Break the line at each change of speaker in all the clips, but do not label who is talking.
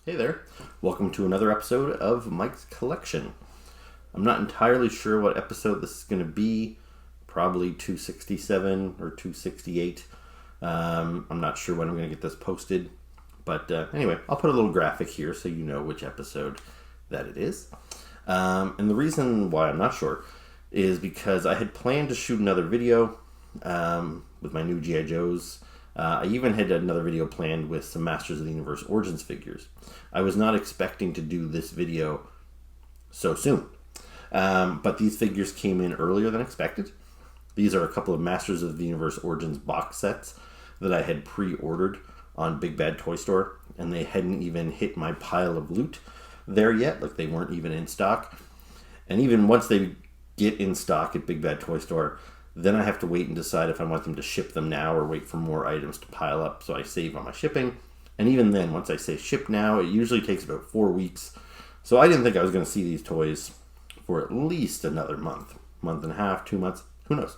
Hey there, welcome to another episode of Mike's Collection. I'm not entirely sure what episode this is going to be, probably 267 or 268. I'm not sure when I'm going to get this posted, but anyway, I'll put a little graphic here so you know which episode that it is. And the reason why I'm not sure is because I had planned to shoot another video with my new G.I. Joes. I even had another video planned with some Masters of the Universe Origins figures. I was not expecting to do this video so soon. But these figures came in earlier than expected. These are a couple of Masters of the Universe Origins box sets that I had pre-ordered on Big Bad Toy Store, and they hadn't even hit my pile of loot there yet. Like, they weren't even in stock. And even once they get in stock at Big Bad Toy Store, then I have to wait and decide if I want them to ship them now or wait for more items to pile up, so I save on my shipping. And even then, once I say ship now, it usually takes about 4 weeks. So I didn't think I was going to see these toys for at least another month and a half, 2 months, who knows.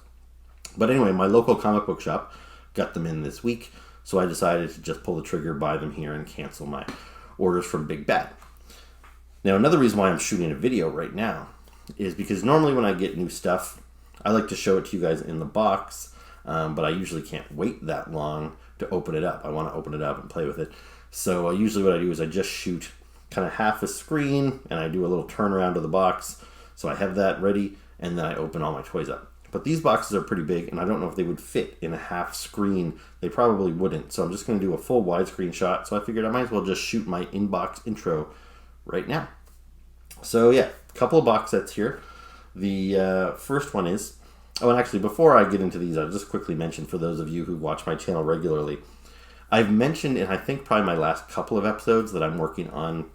But anyway, my local comic book shop got them in this week, so I decided to just pull the trigger, buy them here, and cancel my orders from Big Bad. Now, another reason why I'm shooting a video right now is because normally when I get new stuff, I like to show it to you guys in the box, but I usually can't wait that long to open it up. I want to open it up and play with it. So usually what I do is I just shoot kind of half a screen, and I do a little turnaround of the box. So I have that ready, and then I open all my toys up. But these boxes are pretty big, and I don't know if they would fit in a half screen. They probably wouldn't. So I'm just going to do a full widescreen shot. So I figured I might as well just shoot my in-box intro right now. So yeah, a couple of box sets here. The first one is, oh, and actually before I get into these, I'll just quickly mention for those of you who watch my channel regularly, I've mentioned in I think probably my last couple of episodes that I'm working on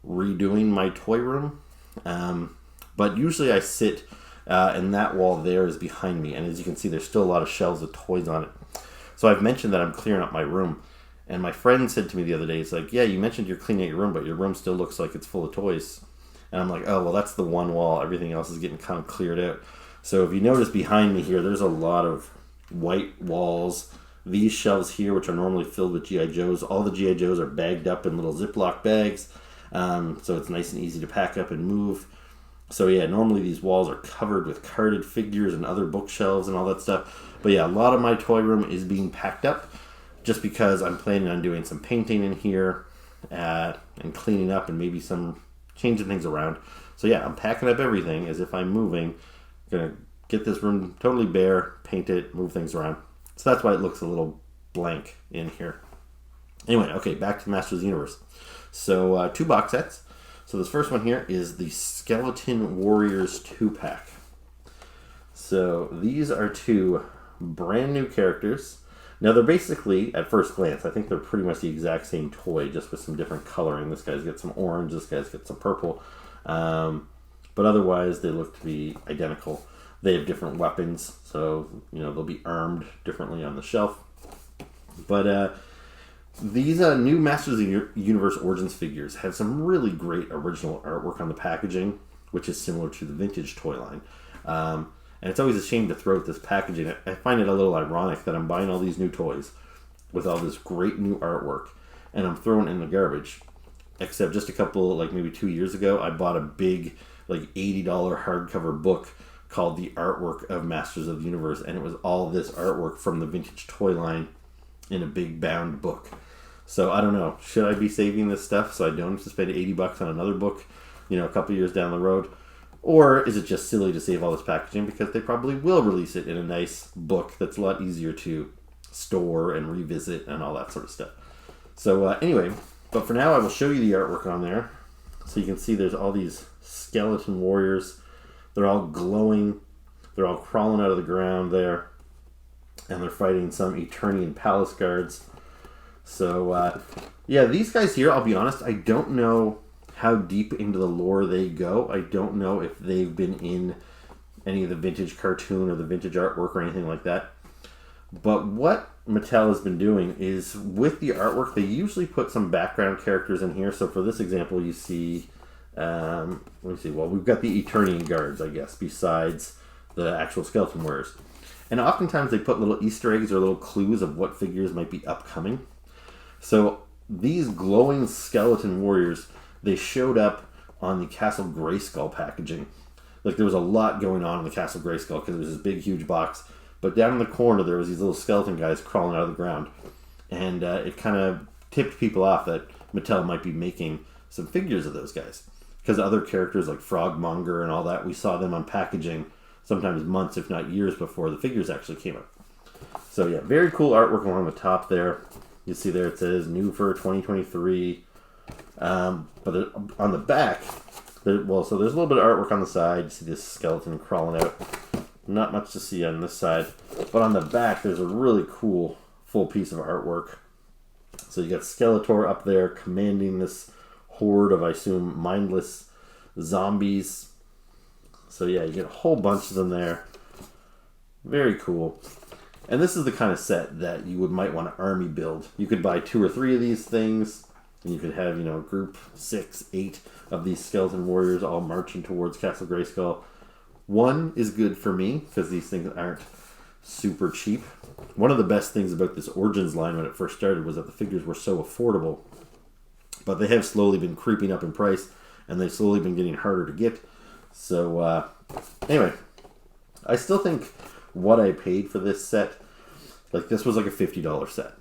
redoing my toy room. But usually I sit, and that wall there is behind me, and as you can see, there's still a lot of shelves of toys on it. So I've mentioned that I'm clearing up my room, and my friend said to me the other day, it's like, yeah, you mentioned you're cleaning out your room, but your room still looks like it's full of toys. And I'm like, oh, well, that's the one wall. Everything else is getting kind of cleared out. So if you notice behind me here, there's a lot of white walls. These shelves here, which are normally filled with G.I. Joes, all the G.I. Joes are bagged up in little Ziploc bags. So it's nice and easy to pack up and move. So yeah, normally these walls are covered with carded figures and other bookshelves and all that stuff. But yeah, a lot of my toy room is being packed up just because I'm planning on doing some painting in here and cleaning up and maybe some changing things around. So yeah, I'm packing up everything as if I'm moving. Gonna get this room totally bare, paint it, move things around. So that's why it looks a little blank in here. Anyway, okay, back to Masters of the Universe. So 2 box sets. So this first one here is the Skeleton Warriors 2-pack. So these are 2 brand new characters. Now they're basically, at first glance, I think they're pretty much the exact same toy, just with some different coloring. This guy's got some orange, this guy's got some purple. But otherwise, they look to be identical. They have different weapons, so they'll be armed differently on the shelf. But these new Masters of the Universe Origins figures have some really great original artwork on the packaging, which is similar to the vintage toy line. And it's always a shame to throw out this packaging. I find it a little ironic that I'm buying all these new toys with all this great new artwork, and I'm throwing it in the garbage. Except just a couple, like maybe 2 years ago, I bought a big, like $80 hardcover book called The Artwork of Masters of the Universe, and it was all this artwork from the vintage toy line in a big bound book. So I don't know, should I be saving this stuff so I don't have to spend $80 on another book, a couple years down the road? Or is it just silly to save all this packaging because they probably will release it in a nice book that's a lot easier to store and revisit and all that sort of stuff. So anyway, but for now I will show you the artwork on there. So you can see there's all these skeleton warriors. They're all glowing. They're all crawling out of the ground there. And they're fighting some Eternian palace guards. So yeah, these guys here, I'll be honest, I don't know how deep into the lore they go. I don't know if they've been in any of the vintage cartoon or the vintage artwork or anything like that. But what Mattel has been doing is with the artwork, they usually put some background characters in here. So for this example, you see, let me see, well, we've got the Eternian guards, I guess, besides the actual skeleton warriors. And oftentimes they put little Easter eggs or little clues of what figures might be upcoming. So these glowing skeleton warriors, they showed up on the Castle Grayskull packaging. Like, there was a lot going on in the Castle Grayskull because it was this big, huge box. But down in the corner, there was these little skeleton guys crawling out of the ground. And it kind of tipped people off that Mattel might be making some figures of those guys. Because other characters like Frogmonger and all that, we saw them on packaging sometimes months, if not years, before the figures actually came out. So yeah, very cool artwork along the top there. You see there it says new for 2023. But on the back, so there's a little bit of artwork on the side. You see this skeleton crawling out. Not much to see on this side. But on the back, there's a really cool full piece of artwork. So you got Skeletor up there commanding this horde of, I assume, mindless zombies. So yeah, you get a whole bunch of them there. Very cool. And this is the kind of set that you might want to army build. You could buy 2 or 3 of these things, and you could have, a group 6, 8 of these skeleton warriors all marching towards Castle Grayskull. 1 is good for me, because these things aren't super cheap. One of the best things about this Origins line when it first started was that the figures were so affordable. But they have slowly been creeping up in price, and they've slowly been getting harder to get. So, anyway, I still think what I paid for this set, like, this was like a $50 set.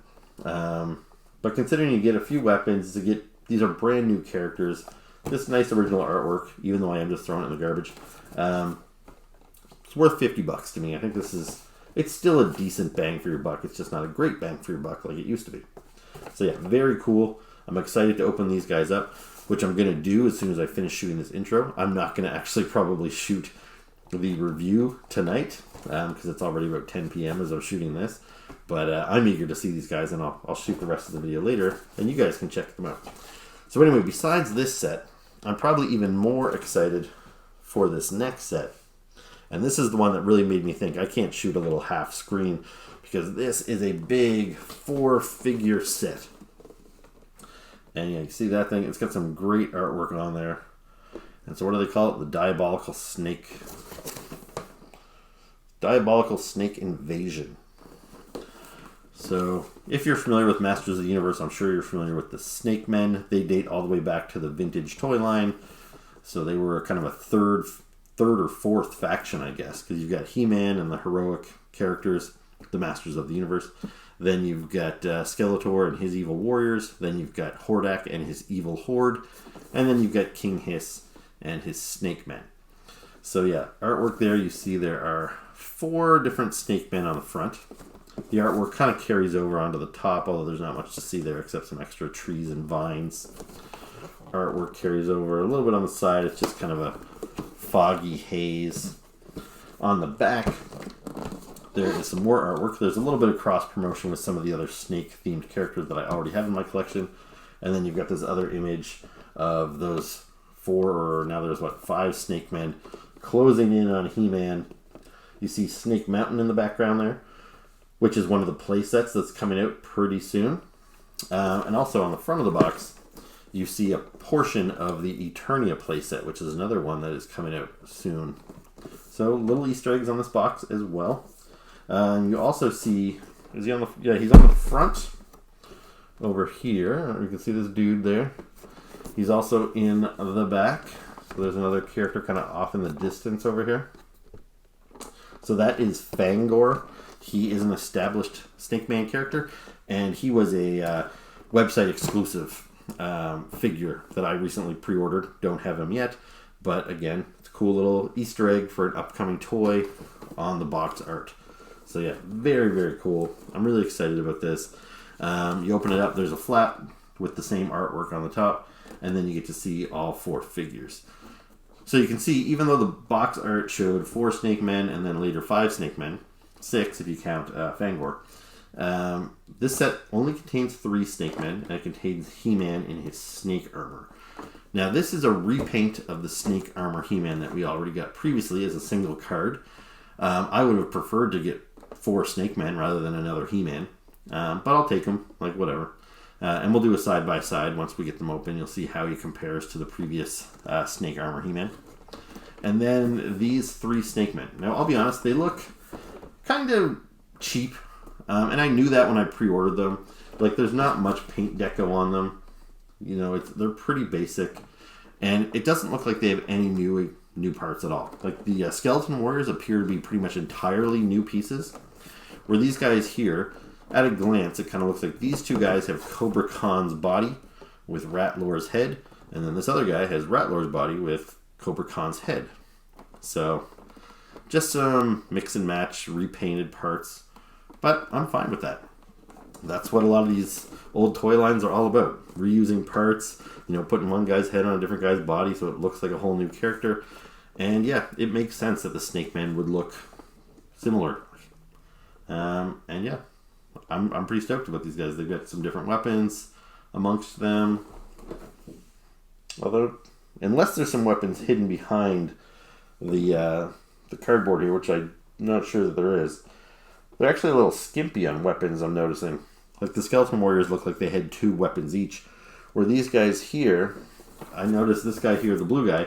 But considering you get a few weapons, these are brand new characters, this nice original artwork, even though I am just throwing it in the garbage, it's worth $50 to me. I think it's still a decent bang for your buck. It's just not a great bang for your buck like it used to be. So yeah, very cool. I'm excited to open these guys up, which I'm going to do as soon as I finish shooting this intro. I'm not going to actually probably shoot the review tonight, because it's already about 10 p.m. as I'm shooting this. But I'm eager to see these guys, and I'll shoot the rest of the video later, and you guys can check them out. So anyway, besides this set, I'm probably even more excited for this next set. And this is the one that really made me think I can't shoot a little half screen, because this is a big 4-figure set. And yeah, you see that thing? It's got some great artwork on there. And so what do they call it? The Diabolical Snake Invasion. So if you're familiar with Masters of the Universe, I'm sure you're familiar with the Snake Men. They date all the way back to the vintage toy line. So they were kind of a third or fourth faction, I guess, because you've got He-Man and the heroic characters, the Masters of the Universe. Then you've got Skeletor and his evil warriors. Then you've got Hordak and his evil horde. And then you've got King Hiss and his Snake Men. So yeah, artwork there, you see there are 4 different Snake Men on the front. The artwork kind of carries over onto the top, although there's not much to see there except some extra trees and vines. Artwork carries over a little bit on the side. It's just kind of a foggy haze. On the back, there is some more artwork. There's a little bit of cross-promotion with some of the other snake-themed characters that I already have in my collection. And then you've got this other image of those 4, or now there's, 5 Snake Men closing in on He-Man. You see Snake Mountain in the background there, which is one of the play sets that's coming out pretty soon. And also on the front of the box, you see a portion of the Eternia playset, which is another one that is coming out soon. So little Easter eggs on this box as well. You also see, he's on the front over here. You can see this dude there. He's also in the back. So there's another character kind of off in the distance over here. So that is Fangor. He is an established Snake Man character, and he was a website exclusive figure that I recently pre-ordered. Don't have him yet, but again, it's a cool little Easter egg for an upcoming toy on the box art. So yeah, very, very cool. I'm really excited about this. You open it up, there's a flap with the same artwork on the top, and then you get to see all 4 figures. So you can see, even though the box art showed 4 Snake Men and then later 5 Snake Men, 6 if you count Fangor, this set only contains 3 Snake Men, and it contains He-Man in his snake armor. Now this is a repaint of the snake armor He-Man that we already got previously as a single card. I would have preferred to get 4 Snake Men rather than another He-Man, but I'll take them, like whatever. And we'll do a side-by-side once we get them open. You'll see how he compares to the previous snake armor He-Man. And then these 3 Snake Men. Now I'll be honest, they look kind of cheap. And I knew that when I pre-ordered them. Like, there's not much paint deco on them. You know, they're pretty basic. And it doesn't look like they have any new parts at all. Like, the Skeleton Warriors appear to be pretty much entirely new pieces. Where these guys here, at a glance, it kind of looks like these two guys have Cobra Khan's body with Rattlor's head. And then this other guy has Rattlor's body with Cobra Khan's head. So, just some mix and match, repainted parts. But I'm fine with that. That's what a lot of these old toy lines are all about. Reusing parts, you know, putting one guy's head on a different guy's body so it looks like a whole new character. And yeah, it makes sense that the Snake Man would look similar. And yeah, I'm pretty stoked about these guys. They've got some different weapons amongst them. Although, unless there's some weapons hidden behind the cardboard here, which I'm not sure that there is. They're actually a little skimpy on weapons, I'm noticing. Like, the Skeleton Warriors look like they had 2 weapons each. Where these guys here, I noticed this guy here, the blue guy,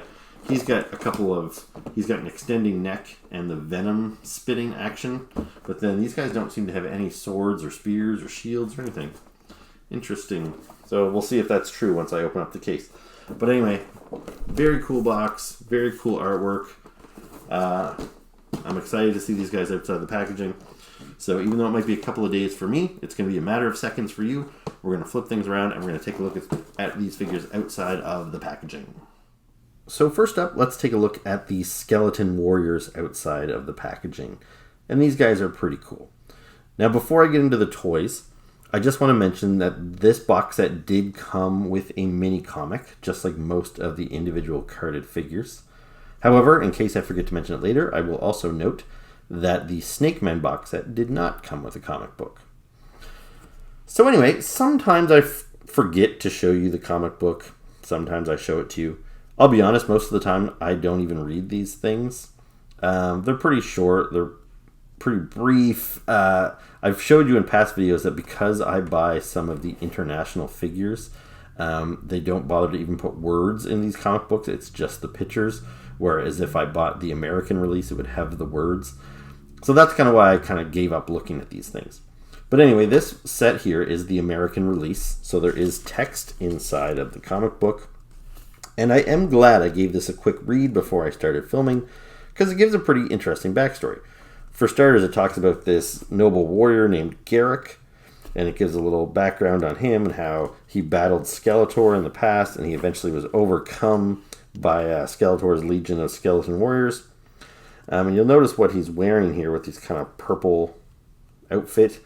he's got an extending neck and the venom spitting action. But then these guys don't seem to have any swords or spears or shields or anything. Interesting. So we'll see if that's true once I open up the case. But anyway, very cool box, very cool artwork. I'm excited to see these guys outside the packaging. So even though it might be a couple of days for me, it's going to be a matter of seconds for you. We're going to flip things around and we're going to take a look at these figures outside of the packaging. So first up, let's take a look at the Skeleton Warriors outside of the packaging. And these guys are pretty cool. Now before I get into the toys, I just want to mention that this box set did come with a mini comic, just like most of the individual carded figures. However, in case I forget to mention it later, I will also note that the Snake Man box set did not come with a comic book. So anyway, sometimes I forget to show you the comic book. Sometimes I show it to you. I'll be honest, most of the time I don't even read these things. They're pretty short. They're pretty brief. I've showed you in past videos that because I buy some of the international figures, they don't bother to even put words in these comic books. It's just the pictures. Whereas if I bought the American release, it would have the words. So that's kind of why I kind of gave up looking at these things. But anyway, this set here is the American release. So there is text inside of the comic book. And I am glad I gave this a quick read before I started filming, because it gives a pretty interesting backstory. For starters, it talks about this noble warrior named Garrick, and it gives a little background on him and how he battled Skeletor in the past, and he eventually was overcome by Skeletor's legion of skeleton warriors. And you'll notice what he's wearing here with this kind of purple outfit.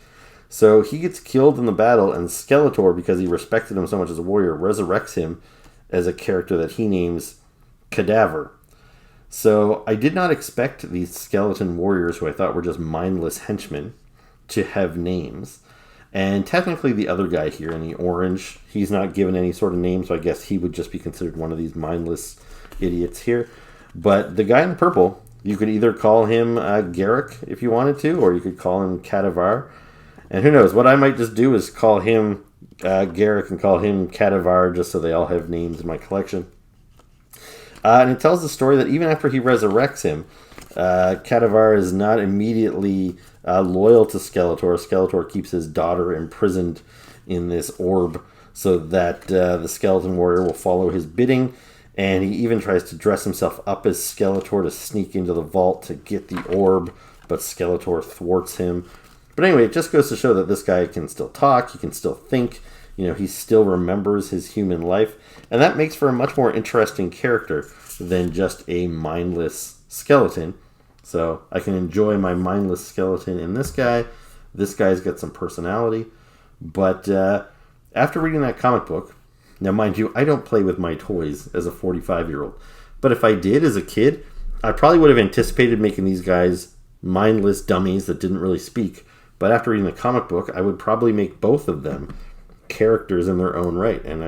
So he gets killed in the battle, and Skeletor, because he respected him so much as a warrior, resurrects him as a character that he names Cadaver. So I did not expect these skeleton warriors, who I thought were just mindless henchmen, to have names. And technically the other guy here in the orange, he's not given any sort of name, so I guess he would just be considered one of these mindless idiots here. But the guy in the purple, you could either call him Garrick if you wanted to, or you could call him Cadaver. And who knows, what I might just do is call him Garrick and call him Cadaver, just so they all have names in my collection. And it tells the story that even after he resurrects him, Cadaver is not immediately loyal to Skeletor. Skeletor keeps his daughter imprisoned in this orb so that the skeleton warrior will follow his bidding. And he even tries to dress himself up as Skeletor to sneak into the vault to get the orb, but Skeletor thwarts him. But anyway, it just goes to show that this guy can still talk, he can still think, you know, he still remembers his human life. And that makes for a much more interesting character than just a mindless skeleton. So I can enjoy my mindless skeleton in this guy. This guy's got some personality. But after reading that comic book, now mind you, I don't play with my toys as a 45-year-old. But if I did as a kid, I probably would have anticipated making these guys mindless dummies that didn't really speak. But after reading the comic book, I would probably make both of them characters in their own right. And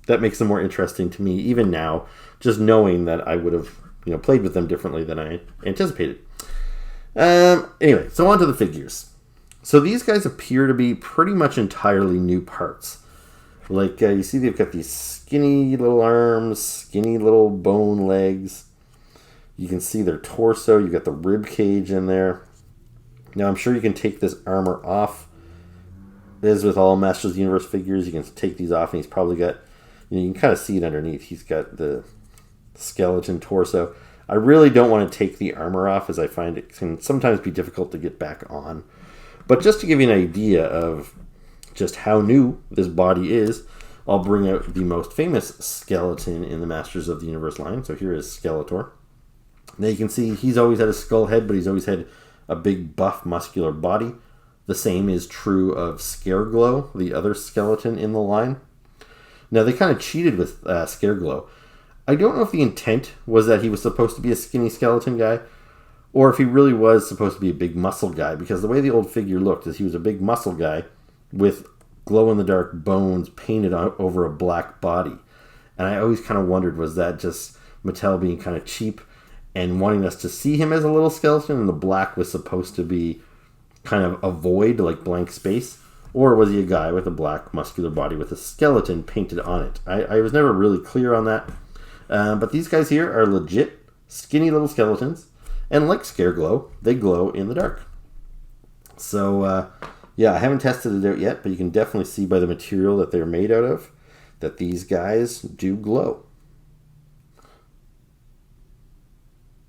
that makes them more interesting to me, even now, just knowing that I would have, you know, played with them differently than I anticipated. Anyway, so on to the figures. So these guys appear to be pretty much entirely new parts. Like, you see they've got these skinny little arms, skinny little bone legs. You can see their torso. You've got the rib cage in there. Now, I'm sure you can take this armor off as with all Masters of the Universe figures, you can take these off, and he's probably got, you can kind of see it underneath. He's got the skeleton torso. I really don't want to take the armor off, as I find it can sometimes be difficult to get back on. But just to give you an idea of just how new this body is, I'll bring out the most famous skeleton in the Masters of the Universe line. So here is Skeletor. Now you can see he's always had a skull head, but he's always had a big buff muscular body. The same is true of Scareglow, the other skeleton in the line. Now they kind of cheated with Scareglow. I don't know if the intent was that he was supposed to be a skinny skeleton guy, or if he really was supposed to be a big muscle guy, because the way the old figure looked is he was a big muscle guy with glow-in-the-dark bones painted over a black body. And I always kind of wondered, was that just Mattel being kind of cheap and wanting us to see him as a little skeleton, and the black was supposed to be kind of a void, like blank space? Or was he a guy with a black muscular body with a skeleton painted on it? I was never really clear on that. But these guys here are legit skinny little skeletons, and like Scareglow, they glow in the dark. So, yeah, I haven't tested it out yet, but you can definitely see by the material that they're made out of that these guys do glow.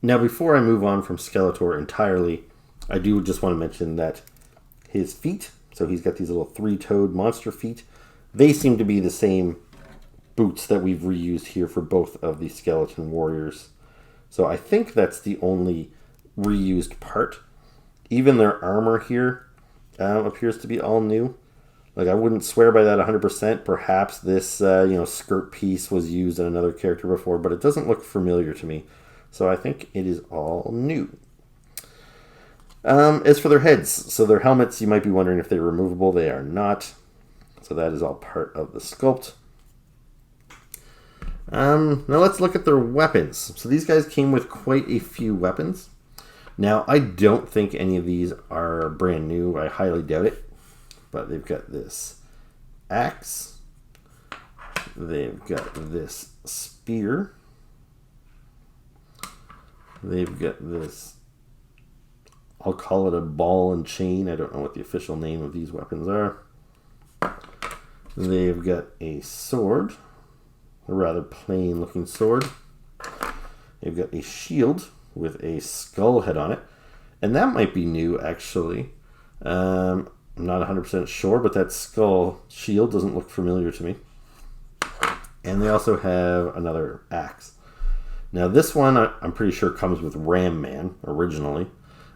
Now, before I move on from Skeletor entirely, I do just want to mention that his feet, so he's got these little three-toed monster feet, they seem to be the same boots that we've reused here for both of the skeleton warriors. So I think that's the only reused part. Even their armor here appears to be all new. Like, I wouldn't swear by that 100%. Perhaps this skirt piece was used in another character before, but it doesn't look familiar to me. So I think it is all new. As for their heads, so their helmets, you might be wondering if they're removable. They are not. So that is all part of the sculpt. Now let's look at their weapons. So these guys came with quite a few weapons. Now, I don't think any of these are brand new. I highly doubt it. But they've got this axe. They've got this spear. They've got this, I'll call it a ball and chain. I don't know what the official name of these weapons are. They've got a sword. A rather plain looking sword. They've got a shield with a skull head on it. And that might be new, actually. I'm not 100% sure, but that skull shield doesn't look familiar to me. And they also have another axe. Now this one, I'm pretty sure comes with Ram Man, originally.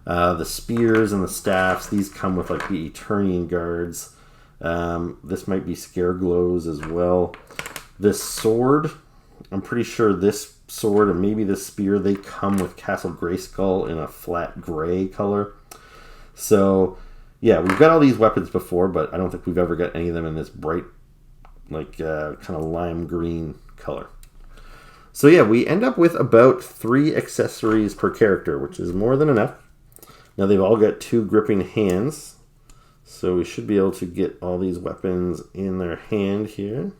The spears and the staffs, these come with like the Eternian guards. This might be Scareglow's as well. This sword, I'm pretty sure this sword and maybe this spear, they come with Castle Grayskull in a flat gray color. So, yeah, we've got all these weapons before, but I don't think we've ever got any of them in this bright, like, kind of lime green color. So, yeah, we end up with about 3 accessories per character, which is more than enough. Now, they've all got 2 gripping hands, so we should be able to get all these weapons in their hand here.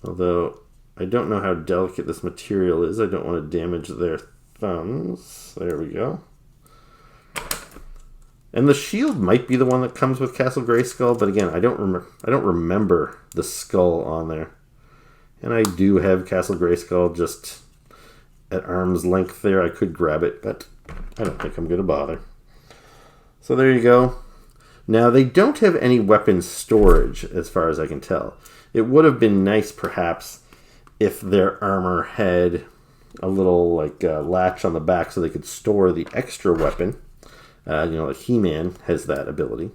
Although, I don't know how delicate this material is. I don't want to damage their thumbs. There we go. And the shield might be the one that comes with Castle Grayskull, but again, I don't remember the skull on there. And I do have Castle Grayskull just at arm's length there. I could grab it, but I don't think I'm going to bother. So there you go. Now, they don't have any weapon storage, as far as I can tell. It would have been nice, perhaps, if their armor had a little latch on the back so they could store the extra weapon. Like He-Man has that ability.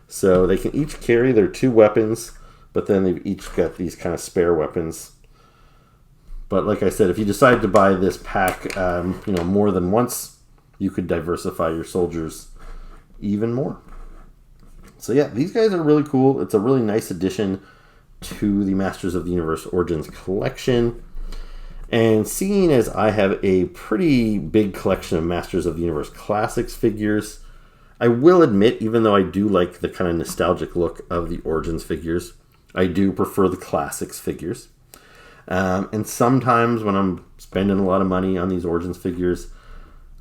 So they can each carry their 2 weapons, but then they've each got these kind of spare weapons. But like I said, if you decide to buy this pack, more than once, you could diversify your soldiers even more. So yeah, these guys are really cool. It's a really nice addition to the Masters of the Universe Origins collection. And seeing as I have a pretty big collection of Masters of the Universe Classics figures, I will admit, even though I do like the kind of nostalgic look of the Origins figures, I do prefer the Classics figures. And sometimes when I'm spending a lot of money on these Origins figures,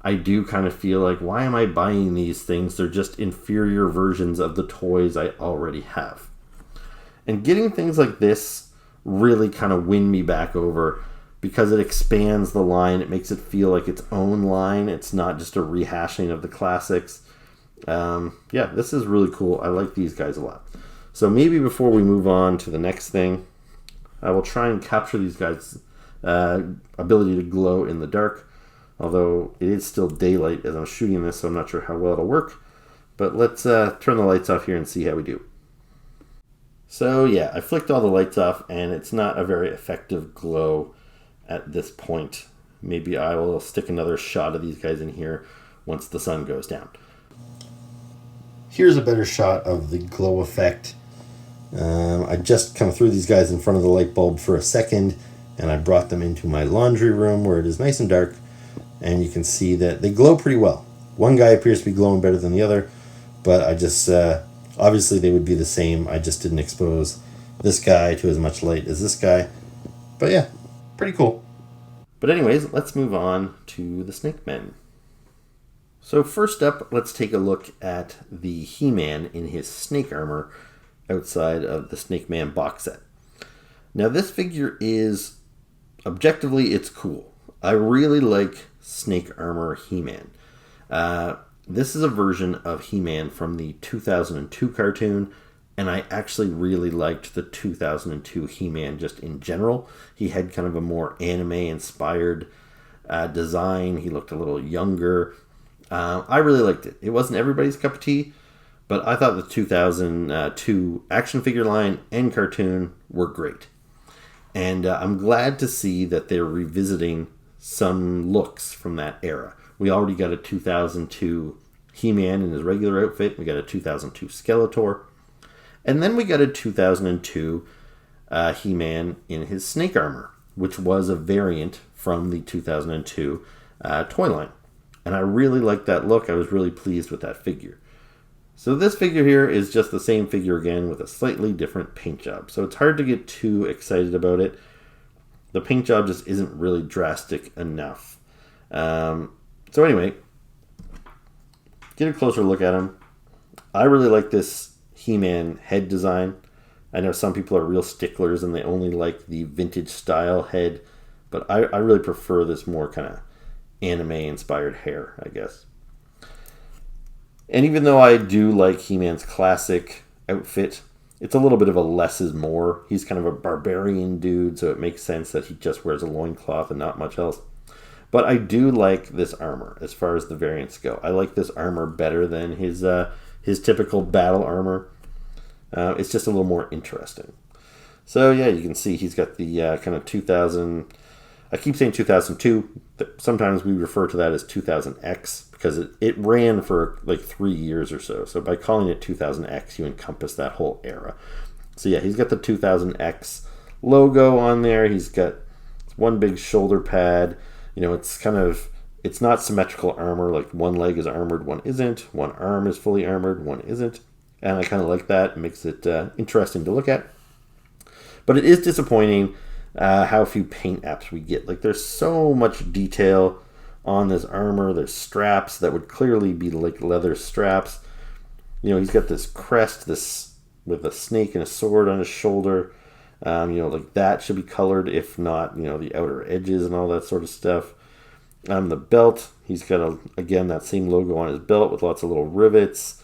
I do kind of feel like, why am I buying these things? They're just inferior versions of the toys I already have. And getting things like this really kind of win me back over because it expands the line. It makes it feel like its own line. It's not just a rehashing of the classics. Yeah, this is really cool. I like these guys a lot. So maybe before we move on to the next thing, I will try and capture these guys' ability to glow in the dark. Although it is still daylight as I'm shooting this, so I'm not sure how well it'll work. But let's turn the lights off here and see how we do. So yeah, I flicked all the lights off, and it's not a very effective glow at this point. Maybe I will stick another shot of these guys in here once the sun goes down. Here's a better shot of the glow effect. I just kind of threw these guys in front of the light bulb for a second, and I brought them into my laundry room where it is nice and dark, and you can see that they glow pretty well. One guy appears to be glowing better than the other, but I just, obviously they would be the same. I just didn't expose this guy to as much light as this guy. But yeah, pretty cool. But anyways, let's move on to the Snake Men. So first up, let's take a look at the He-Man in his snake armor outside of the Snake Man box set. Now this figure is, objectively, it's cool. I really like snake armor He-Man. This is a version of He-Man from the 2002 cartoon, and I actually really liked the 2002 He-Man just in general. He had kind of a more anime-inspired design. He looked a little younger. I really liked it. It wasn't everybody's cup of tea, but I thought the 2002 action figure line and cartoon were great. And I'm glad to see that they're revisiting some looks from that era. We already got a 2002 He-Man in his regular outfit. We got a 2002 Skeletor. And then we got a 2002 He-Man in his snake armor, which was a variant from the 2002 toy line. And I really liked that look. I was really pleased with that figure. So this figure here is just the same figure again with a slightly different paint job. So it's hard to get too excited about it. The paint job just isn't really drastic enough. So anyway, get a closer look at him. I really like this He-Man head design. I know some people are real sticklers and they only like the vintage style head, but I really prefer this more kind of anime-inspired hair, I guess. And even though I do like He-Man's classic outfit, it's a little bit of a less is more. He's kind of a barbarian dude, so it makes sense that he just wears a loincloth and not much else. But I do like this armor as far as the variants go. I like this armor better than his typical battle armor. It's just a little more interesting. So yeah, you can see he's got the kind of 2000... I keep saying 2002. Sometimes we refer to that as 2000X because it ran for like 3 years or so. So by calling it 2000X, you encompass that whole era. So yeah, he's got the 2000X logo on there. He's got one big shoulder pad. You know, it's not symmetrical armor. Like one leg is armored, one isn't. One arm is fully armored, one isn't. And I kind of like that. It makes it interesting to look at. But it is disappointing how few paint apps we get. Like there's so much detail on this armor. There's straps that would clearly be like leather straps. You know, he's got this crest, this with a snake and a sword on his shoulder. Like that should be colored, if not, the outer edges and all that sort of stuff. The belt, he's got again that same logo on his belt with lots of little rivets.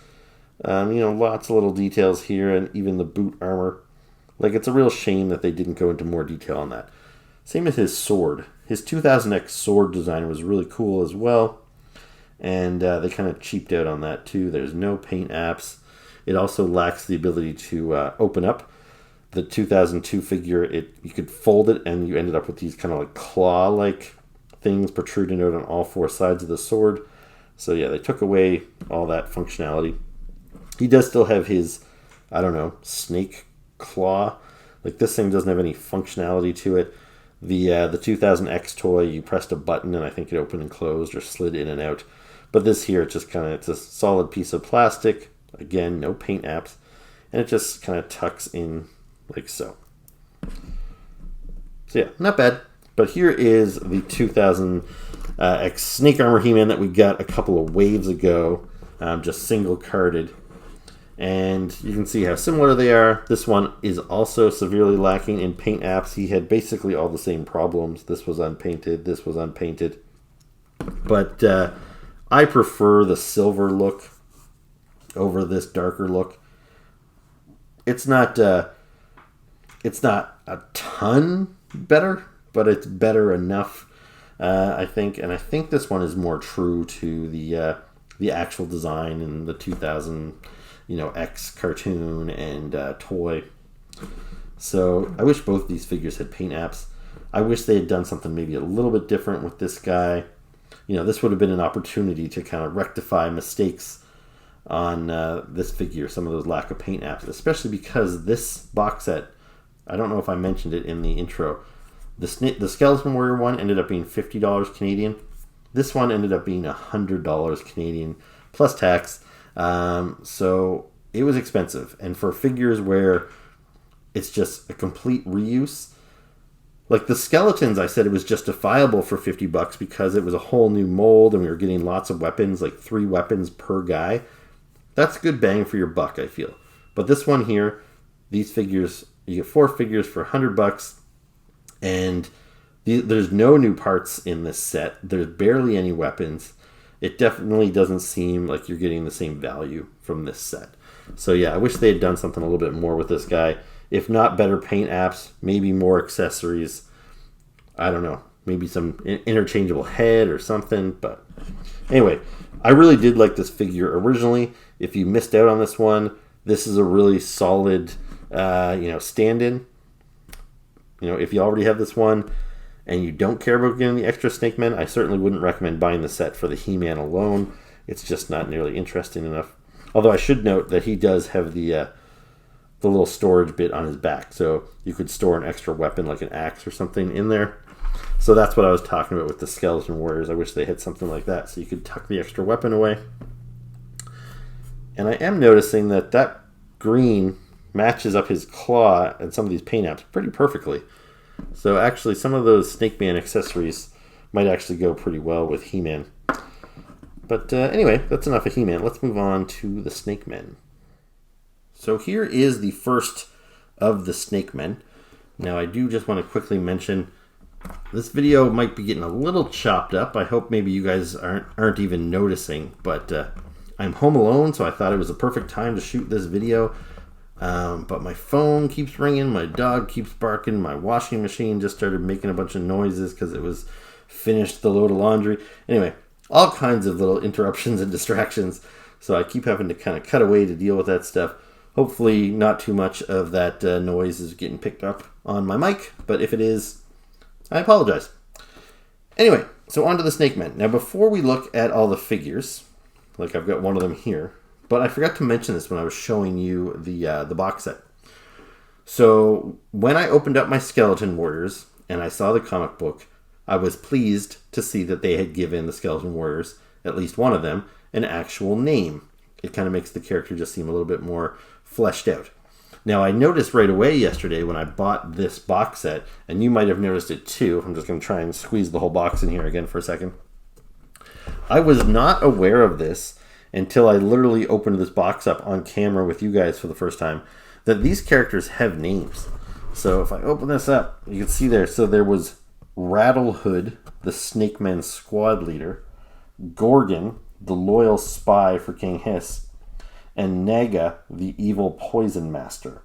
Lots of little details here, and even the boot armor. Like, it's a real shame that they didn't go into more detail on that. Same with his sword. His 2000X sword design was really cool as well. And they kind of cheaped out on that too. There's no paint apps. It also lacks the ability to open up. The 2002 figure, you could fold it and you ended up with these kind of like claw-like things protruding out on all four sides of the sword. So yeah, they took away all that functionality. He does still have his, snake claw. Like this thing doesn't have any functionality to it. The 2000X toy, you pressed a button and I think it opened and closed or slid in and out. But this here, it's a solid piece of plastic. Again, no paint apps. And it just kind of tucks in like so. So yeah, not bad. But here is the 2000 X Snake Armor He-Man that we got a couple of waves ago, just single carded. And you can see how similar they are. This one is also severely lacking in paint apps. He had basically all the same problems. This was unpainted, this was unpainted. But I prefer the silver look over this darker look. It's not a ton better, but it's better enough, I think. And I think this one is more true to the actual design in the 2000, X cartoon and toy. So I wish both these figures had paint apps. I wish they had done something maybe a little bit different with this guy. This would have been an opportunity to kind of rectify mistakes on this figure, some of those lack of paint apps, especially because this box set, I don't know if I mentioned it in the intro, the Skeleton Warrior one ended up being $50 Canadian. This one ended up being $100 Canadian plus tax. So it was expensive. And for figures where it's just a complete reuse, like the skeletons, I said it was justifiable for $50 because it was a whole new mold and we were getting lots of weapons, like 3 weapons per guy. That's good bang for your buck, I feel. But this one here, these figures, you get 4 figures for $100, and there's no new parts in this set. There's barely any weapons. It definitely doesn't seem like you're getting the same value from this set. So yeah, I wish they had done something a little bit more with this guy. If not better paint apps, maybe more accessories. I don't know. Maybe some interchangeable head or something. But anyway, I really did like this figure originally. If you missed out on this one, this is a really solid, stand-in. If you already have this one and you don't care about getting the extra Snake Men, I certainly wouldn't recommend buying the set for the He-Man alone. It's just not nearly interesting enough. Although I should note that he does have the little storage bit on his back, so you could store an extra weapon like an axe or something in there. So that's what I was talking about with the Skeleton Warriors. I wish they had something like that so you could tuck the extra weapon away. And I am noticing that green matches up his claw and some of these paint apps pretty perfectly. So actually some of those Snake Man accessories might actually go pretty well with He-Man. But anyway, that's enough of He-Man. Let's move on to the Snake Men. So here is the first of the Snake Men. Now I do just want to quickly mention this video might be getting a little chopped up. I hope maybe you guys aren't even noticing, but I'm home alone, so I thought it was a perfect time to shoot this video. But my phone keeps ringing, my dog keeps barking, my washing machine just started making a bunch of noises because it was finished the load of laundry. Anyway, all kinds of little interruptions and distractions, so I keep having to kind of cut away to deal with that stuff. Hopefully not too much of that noise is getting picked up on my mic, but if it is, I apologize. Anyway, so on to the Snake Men. Now before we look at all the figures, like I've got one of them here, but I forgot to mention this when I was showing you the box set. So when I opened up my Skeleton Warriors and I saw the comic book, I was pleased to see that they had given the Skeleton Warriors, at least one of them, an actual name. It kind of makes the character just seem a little bit more fleshed out. Now I noticed right away yesterday when I bought this box set, and you might have noticed it too, I'm just going to try and squeeze the whole box in here again for a second. I was not aware of this until I literally opened this box up on camera with you guys for the first time, that these characters have names. So if I open this up, you can see there, so there was Rattle-Hood, the Snake Men squad leader, Gorgon, the loyal spy for King Hiss, and Naga, the evil poison master.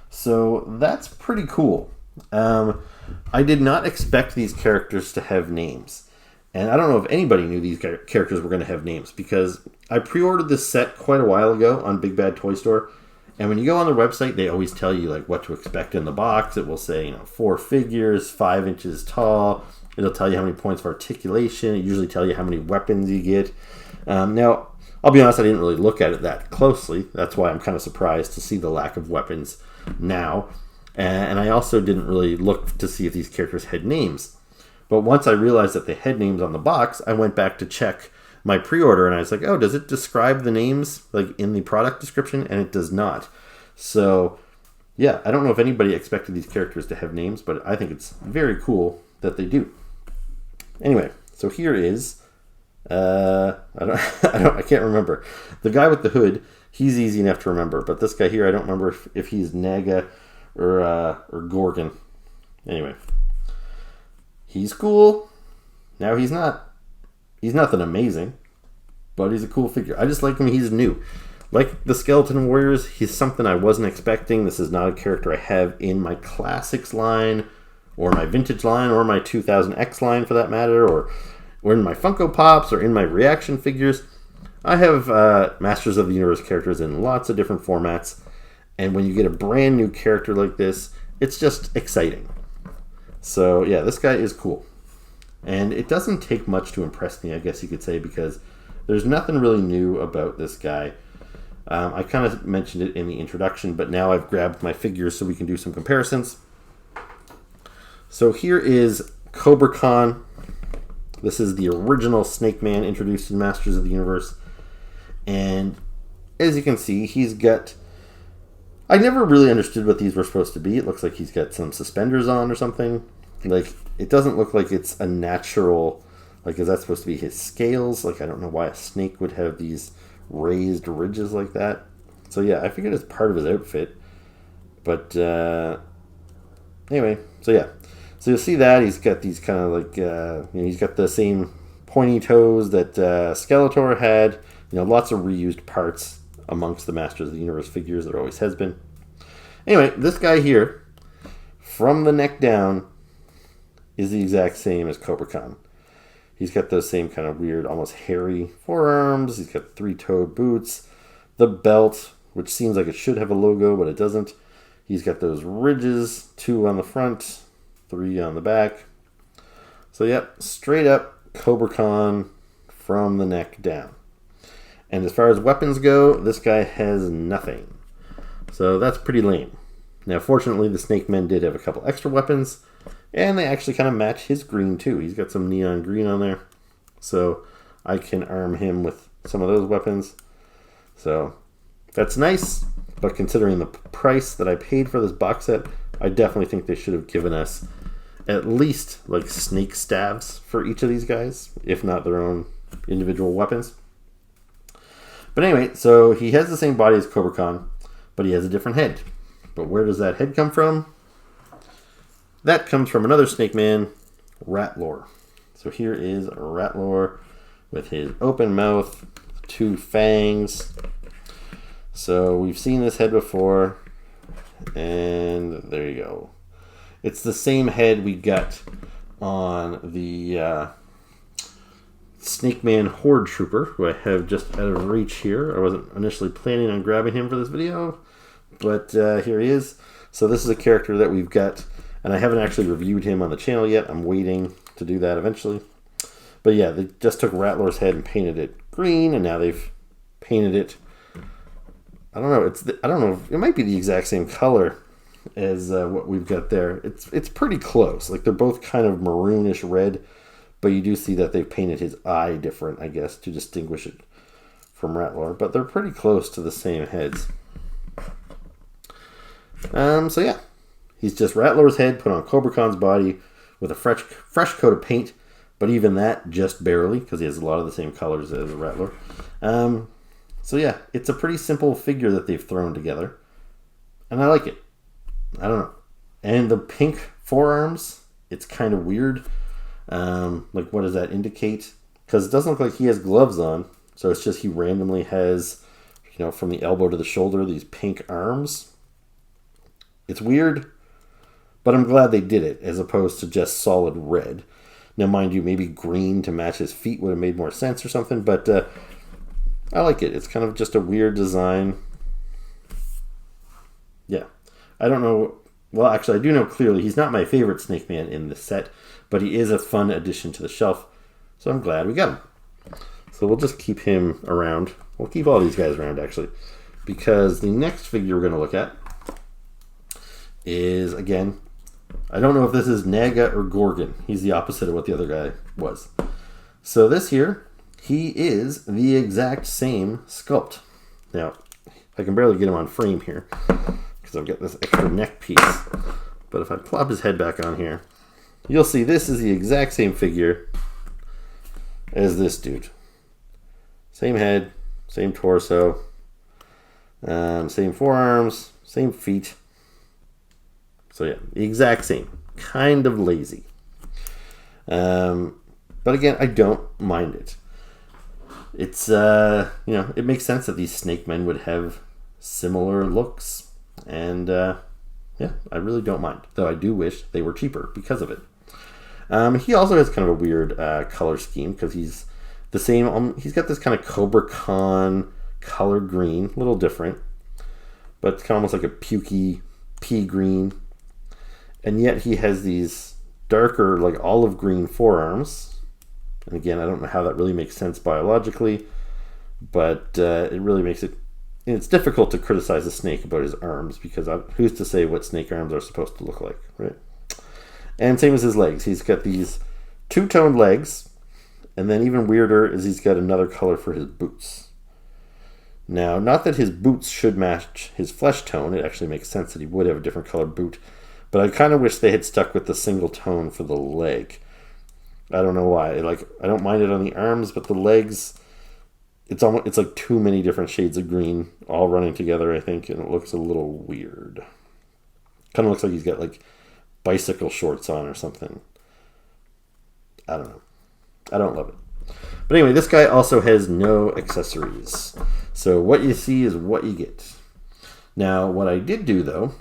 So that's pretty cool. I did not expect these characters to have names. And I don't know if anybody knew these characters were going to have names, because I pre-ordered this set quite a while ago on Big Bad Toy Store. And when you go on their website, they always tell you like what to expect in the box. It will say, 4 figures, 5 inches tall. It'll tell you how many points of articulation. It usually tell you how many weapons you get. Now, I'll be honest, I didn't really look at it that closely. That's why I'm kind of surprised to see the lack of weapons now. And I also didn't really look to see if these characters had names. But once I realized that they had names on the box, I went back to check my pre-order, and I was like, oh, does it describe the names like in the product description? And it does not. So, yeah, I don't know if anybody expected these characters to have names, but I think it's very cool that they do. Anyway, so here is, I can't remember. The guy with the hood, he's easy enough to remember, but this guy here, I don't remember if he's Naga or Gorgon. Anyway, he's cool. Now he's nothing amazing, but he's a cool figure. I just like him. He's new. Like the Skeleton Warriors, he's something I wasn't expecting. This is not a character I have in my Classics line, or my Vintage line, or my 2000X line for that matter, or in my Funko Pops, or in my reaction figures. I have Masters of the Universe characters in lots of different formats, and when you get a brand new character like this, it's just exciting. So yeah, this guy is cool. And it doesn't take much to impress me, I guess you could say, because there's nothing really new about this guy. I kind of mentioned it in the introduction, but now I've grabbed my figures so we can do some comparisons. So here is Cobra Khan. This is the original Snake Man introduced in Masters of the Universe. And as you can see, he's got... I never really understood what these were supposed to be. It looks like he's got some suspenders on or something. Like, it doesn't look like it's a natural... Like, is that supposed to be his scales? Like, I don't know why a snake would have these raised ridges like that. So yeah, I figured it's part of his outfit. But anyway, so yeah. So you'll see that he's got these kind of like, he's got the same pointy toes that Skeletor had. Lots of reused parts amongst the Masters of the Universe figures. There always has been. Anyway, this guy here, from the neck down, is the exact same as Cobra Khan. He's got those same kind of weird, almost hairy forearms. He's got three-toed boots. The belt, which seems like it should have a logo, but it doesn't. He's got those ridges, 2 on the front, 3 on the back. So, yep, straight up Cobra Khan from the neck down. And as far as weapons go, this guy has nothing. So that's pretty lame. Now, fortunately, the Snake Men did have a couple extra weapons. And they actually kind of match his green too. He's got some neon green on there. So I can arm him with some of those weapons. So that's nice. But considering the price that I paid for this box set, I definitely think they should have given us at least like snake stabs for each of these guys, if not their own individual weapons. But anyway, so he has the same body as Cobra Khan, but he has a different head. But where does that head come from? That comes from another Snake Man, Rattle-Hood. So here is Rattle-Hood with his open mouth, 2 fangs. So we've seen this head before, and there you go. It's the same head we got on the Snake Man Horde Trooper, who I have just out of reach here. I wasn't initially planning on grabbing him for this video, but here he is. So this is a character that we've got. And I haven't actually reviewed him on the channel yet. I'm waiting to do that eventually. But yeah, they just took Rattler's head and painted it green, and now they've painted it. I don't know. I don't know. It might be the exact same color as what we've got there. It's pretty close. Like they're both kind of maroonish red, but you do see that they've painted his eye different, I guess, to distinguish it from Rattler. But they're pretty close to the same heads. So yeah. He's just Rattler's head put on Cobra Khan's body with a fresh coat of paint, but even that just barely, because he has a lot of the same colors as a Rattler. So yeah, it's a pretty simple figure that they've thrown together, and I like it. I don't know. And the pink forearms, it's kind of weird. Like, what does that indicate? Because it doesn't look like he has gloves on, so it's just he randomly has, from the elbow to the shoulder, these pink arms. It's weird. But I'm glad they did it, as opposed to just solid red. Now, mind you, maybe green to match his feet would have made more sense or something, but I like it. It's kind of just a weird design. Yeah. I don't know. Well, actually, I do know clearly he's not my favorite Snake Man in the set, but he is a fun addition to the shelf, so I'm glad we got him. So we'll just keep him around. We'll keep all these guys around, actually, because the next figure we're going to look at is, again, I don't know if this is Naga or Gorgon. He's the opposite of what the other guy was. So this here, he is the exact same sculpt. Now, I can barely get him on frame here because I've got this extra neck piece. But if I plop his head back on here, you'll see this is the exact same figure as this dude. Same head, same torso, same forearms, same feet. So yeah, the exact same. Kind of lazy. But again, I don't mind it. It's, it makes sense that these snake men would have similar looks. And, yeah, I really don't mind. Though I do wish they were cheaper because of it. He also has kind of a weird color scheme because he's the same. He's got this kind of Cobra Khan color green, a little different. But it's kind of almost like a pukey pea green. And yet he has these darker, like olive green forearms. And again, I don't know how that really makes sense biologically, but it really makes it. It's difficult to criticize a snake about his arms because who's to say what snake arms are supposed to look like, right? And same as his legs. He's got these two-toned legs, and then even weirder is he's got another color for his boots. Now, not that his boots should match his flesh tone. It actually makes sense that he would have a different colored boot. But I kind of wish they had stuck with the single tone for the leg. I don't know why. I don't mind it on the arms, but the legs, it's like too many different shades of green all running together, I think, and it looks a little weird. Kind of looks like he's got like bicycle shorts on or something. I don't know. I don't love it. But anyway, this guy also has no accessories. So what you see is what you get. Now, what I did do, though,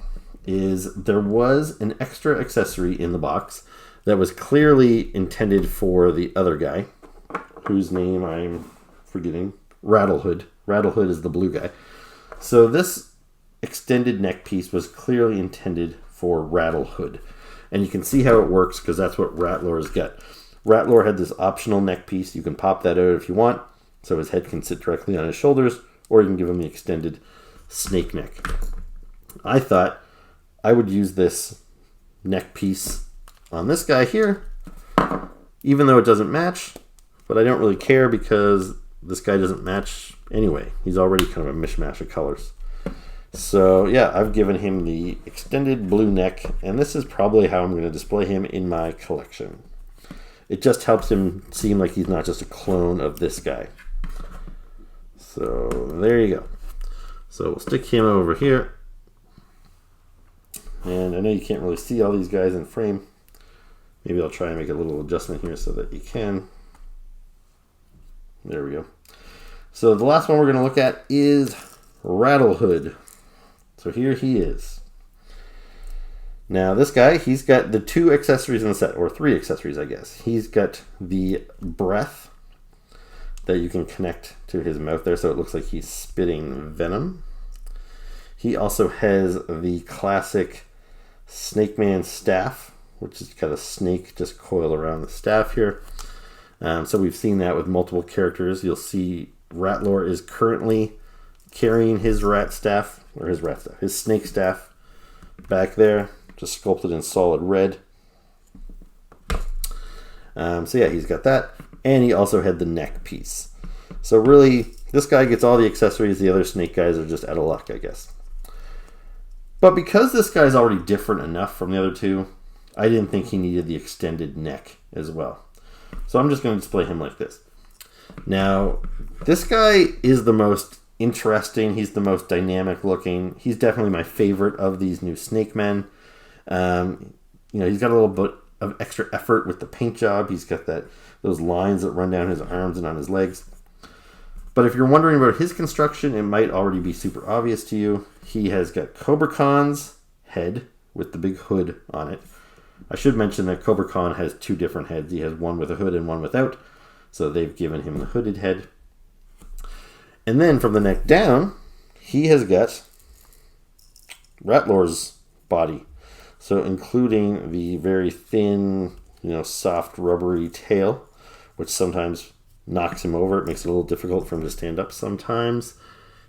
is there was an extra accessory in the box that was clearly intended for the other guy, whose name I'm forgetting. Rattle-Hood. Rattle-Hood is the blue guy. So this extended neck piece was clearly intended for Rattle-Hood. And you can see how it works because that's what Rattler's got. Rattler had this optional neck piece. You can pop that out if you want, so his head can sit directly on his shoulders, or you can give him the extended snake neck. I thought I would use this neck piece on this guy here, even though it doesn't match, but I don't really care because this guy doesn't match anyway. He's already kind of a mishmash of colors. So yeah, I've given him the extended blue neck, and this is probably how I'm going to display him in my collection. It just helps him seem like he's not just a clone of this guy. So there you go. So we'll stick him over here. And I know you can't really see all these guys in frame. Maybe I'll try and make a little adjustment here so that you can. There we go. So the last one we're going to look at is Rattle-Hood. So here he is. Now this guy, he's got the two accessories in the set, or three accessories, I guess. He's got the breath that you can connect to his mouth there, so it looks like he's spitting venom. He also has the classic Snake Man staff, which is got a snake just coiled around the staff here. So we've seen that with multiple characters. You'll see Rattler is currently carrying his his snake staff back there, just sculpted in solid red. So yeah, he's got that, and he also had the neck piece. So really, this guy gets all the accessories. The other snake guys are just out of luck, I guess. But because this guy's already different enough from the other two, I didn't think he needed the extended neck as well. So I'm just going to display him like this. Now, this guy is the most interesting. He's the most dynamic looking. He's definitely my favorite of these new snake men. He's got a little bit of extra effort with the paint job. He's got those lines that run down his arms and on his legs. But if you're wondering about his construction, it might already be super obvious to you. He has got Cobra Khan's head with the big hood on it. I should mention that Cobra Khan has two different heads. He has one with a hood and one without. So they've given him the hooded head. And then from the neck down, he has got Rattler's body. So including the very thin, soft rubbery tail, which sometimes knocks him over. It makes it a little difficult for him to stand up sometimes.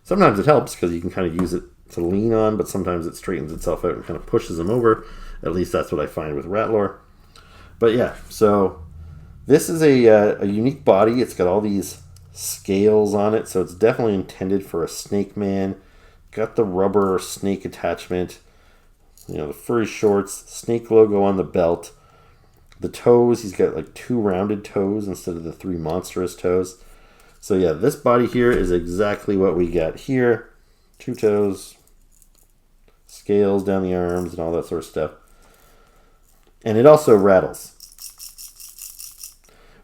Sometimes it helps because you can kind of use it to lean on, but sometimes it straightens itself out and kind of pushes him over. At least that's what I find with Rattler. But yeah, so this is a unique body. It's got all these scales on it, so it's definitely intended for a snake man. Got the rubber snake attachment, the furry shorts, snake logo on the belt. The toes, he's got like 2 rounded toes instead of the 3 monstrous toes. So yeah, this body here is exactly what we got here. 2 toes, scales down the arms and all that sort of stuff. And it also rattles,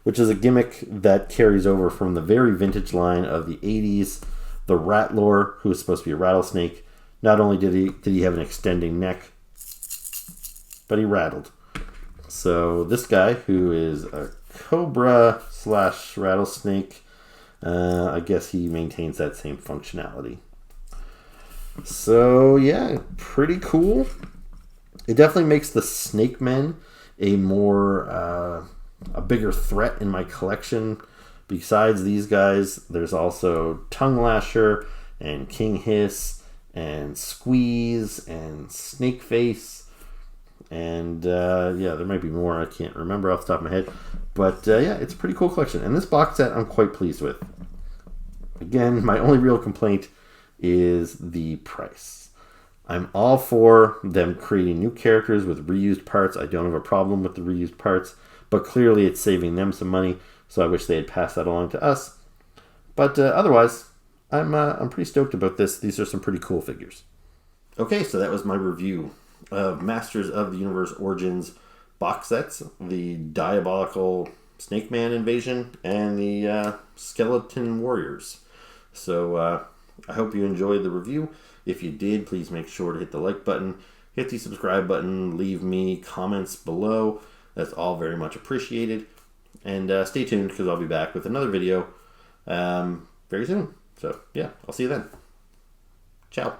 which is a gimmick that carries over from the very vintage line of the 80s. The Rattler, who was supposed to be a rattlesnake, not only did he have an extending neck, but he rattled. So this guy, who is a cobra / rattlesnake, I guess he maintains that same functionality. So yeah, pretty cool. It definitely makes the Snake Men a bigger threat in my collection. Besides these guys, there's also Tongue Lasher and King Hiss and Squeeze and Snake Face. And yeah, there might be more. I can't remember off the top of my head. But yeah, it's a pretty cool collection. And this box set I'm quite pleased with. Again, my only real complaint is the price. I'm all for them creating new characters with reused parts. I don't have a problem with the reused parts. But clearly it's saving them some money. So I wish they had passed that along to us. But otherwise, I'm pretty stoked about this. These are some pretty cool figures. Okay, so that was my review of Masters of the Universe Origins box sets, the Diabolical Snake Invasion, and the Skeleton Warriors. So I hope you enjoyed the review. If you did, please make sure to hit the like button, hit the subscribe button, leave me comments below. That's all very much appreciated. And stay tuned because I'll be back with another video very soon. So yeah, I'll see you then. Ciao.